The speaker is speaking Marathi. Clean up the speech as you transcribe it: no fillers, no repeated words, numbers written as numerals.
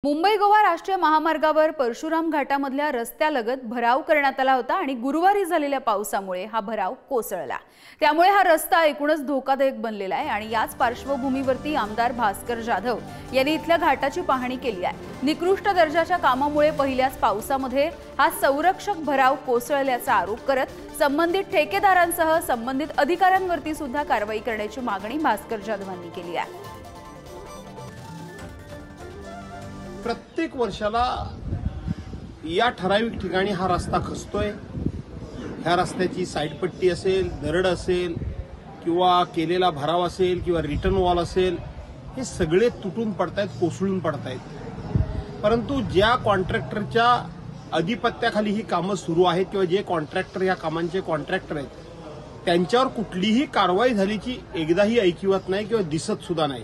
मुंबई गोवा राष्ट्रीय महामार्गावर परशुराम घाटामधल्या रस्त्यालगत भराव करण्यात आला होता आणि गुरुवारी झालेल्या पावसामुळे हा भराव कोसळला। त्यामुळे हा रस्ता एकूणच धोकादायक बनलेला आहे आणि याच पार्श्वभूमीवरती आमदार भास्कर जाधव यांनी इथल्या घाटाची पाहणी केली आहे। निकृष्ट दर्जाच्या कामामुळे पहिल्याच पावसामध्ये हा संरक्षक भराव कोसळल्याचा आरोप करत संबंधित ठेकेदारांसह संबंधित अधिकाऱ्यांवरती सुद्धा कारवाई करण्याची मागणी भास्कर जाधवांनी केली आहे। प्रत्येक वर्षाला या ठराविक ठिकाणी हा रस्ता खचतोय। ह्या रस्त्याची साईडपट्टी असेल, दरड असेल किंवा केलेला भराव असेल किंवा रिटर्न वॉल असेल, हे सगळे तुटून पडतायत, कोसळून पडतायत। परंतु ज्या कॉन्ट्रॅक्टरच्या अधिपत्याखाली ही कामं सुरू आहेत किंवा जे कॉन्ट्रॅक्टर या कामांचे कॉन्ट्रॅक्टर आहेत, त्यांच्यावर कुठलीही कारवाई झाल्याची एकदाही ऐकिवात नाही किंवा दिसत सुद्धा नाही।